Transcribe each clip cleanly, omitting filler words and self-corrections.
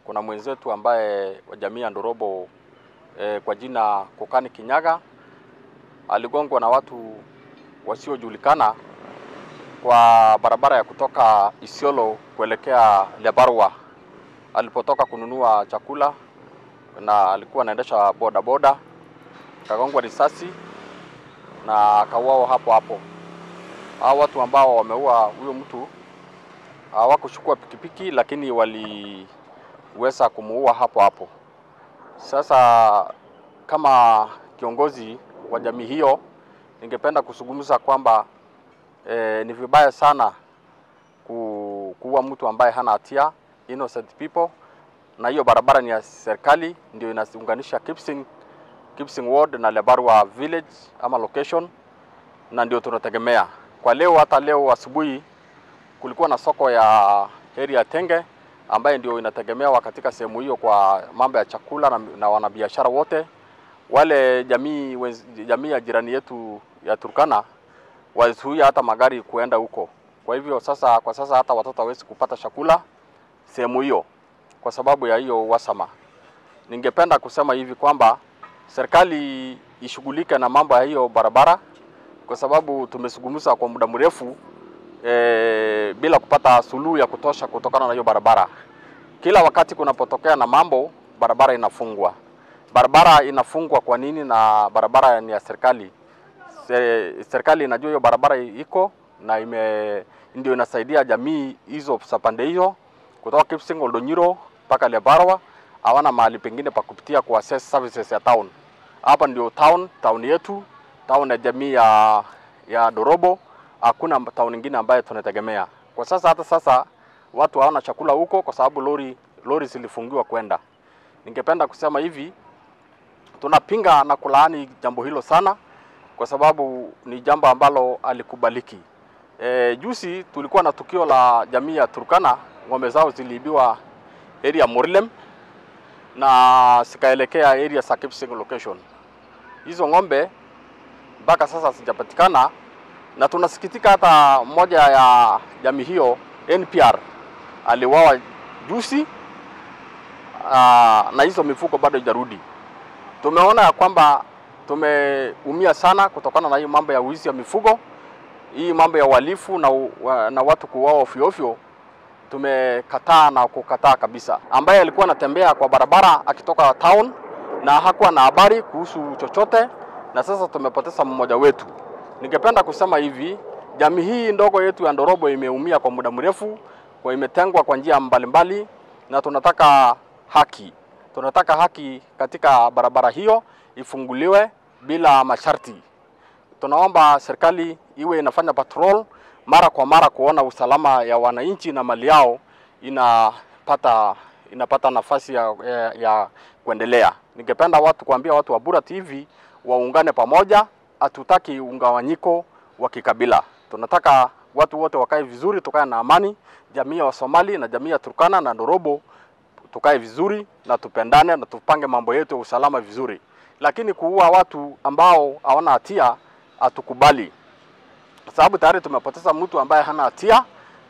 kuna mwenzetu ambaye wa jamii ya Ndorobo kwa jina Kokani Kinyaga aligongwa na watu wasiojulikana kwa barabara ya kutoka Isiolo kuelekea Lebarwa. Alipotoka kununua chakula na alikuwa anaendesha boda boda, kagongwa risasi na akauawa hapo hapo. Hao watu ambao wameua huyo mtu hawakuchukua pikipiki, lakini waliweza kumuua hapo hapo. Sasa kama kiongozi wa jamii hiyo, ningependa kuzungumza kwamba ni vibaya sana kuua mtu ambaye hana hatia, innocent people, na hiyo barabara ni ya serikali, ndio inaunganisha Kipsing Ward na Lebarwa village ama location, na ndio tunategemea. Kwa leo, hata leo asubuhi kulikuwa na soko ya area Tenge ambaye ndio inategemewa katika sehemu hiyo kwa mambo ya chakula na wanabiashara wote. Wale jamii ya jirani yetu ya Turkana walizuia hata magari kuenda huko. Kwa hivyo kwa sasa hata watoto hawezi kupata chakula sehemu hiyo kwa sababu ya hiyo uhasama. Ningependa kusema hivi kwamba serikali ishughulike na mambo ya hiyo barabara, kwa sababu tumezungumza kwa muda mrefu bila kupata suluhu ya kutosha kutokana na hiyo barabara. Kila wakati kunapotokea na mambo, barabara inafungwa. Barabara inafungwa kwa nini? Na barabara ni ya serikali. Serikali inajua hiyo barabara iko na ndio inasaidia jamii hizo sapande hiyo kutoka Kipsing Oldonyiro mpaka Lebarwa. Hawana mahali pengine pa kupitia kwa access services ya town. Hapa ndio town yetu, town ya jamii ya Ndorobo. Hakuna town nyingine ambayo tunategemea. Kwa sasa, hata sasa watu hawana chakula huko kwa sababu lori zilifungiwa kwenda. Ningependa kusema hivi, tunapinga na kulaani jambo hilo sana kwa sababu ni jambo ambalo alikubaliki. Juzi tulikuwa na tukio la jamii ya Turkana, ng'ombe zao ziliibiwa area Morilem na sikaelekea area sa Kipsing location. Hizo ng'ombe mpaka sasa sijapatikana, na tunasikitika hata moja ya jamii hiyo NPR aliuawa juzi na hizo mifugo bado haijarudi. Tumeona kwamba tumeumia sana kutokana na hii mambo ya wizi ya mifugo, hii mambo ya uhalifu na watu kuuawa ovyo ovyo. Tumekataa na kukataa kabisa. Ambaye alikuwa anatembea kwa barabara akitoka town na hakuwa na habari kuhusu chochote, na sasa tumepoteza mmoja wetu. Ningependa kusema hivi, jamii hii ndogo yetu ya Ndorobo imeumia kwa muda mrefu, kwa imetengwa kwa njia mbalimbali, na tunataka haki. Tunataka haki katika barabara hiyo ifunguliwe bila masharti. Tunaomba serikali iwe inafanya patrol mara kwa mara kuona usalama ya wananchi na mali yao inapata nafasi ya kuendelea. Ningependa kuambia watu wa Bura TV waungane pamoja. Hatutaki ungawanyiko wa kikabila. Tunataka watu wote wakae vizuri, tukae na amani. Jamii ya Somali na jamii ya Turkana na Ndorobo tukae vizuri na tupendane na tupange mambo yetu ya usalama vizuri. Lakini kuua watu ambao hawana hatia hatukubali. Sababu tayari tumepoteza mtu ambaye hana hatia,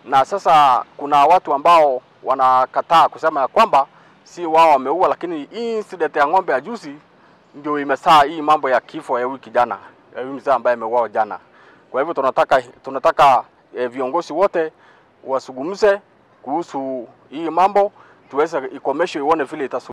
na sasa kuna watu ambao wanakataa kusema ya kwamba si wao wameua, lakini hii incident ya ng'ombe ya juzi ndio imesaa hii mambo ya kifo ya wiki jana, ya huyu mzee ambaye ameuawa jana. Kwa hivyo tunataka viongozi wote wasungumze kuhusu hii mambo, tuweze ikomeshe ione vile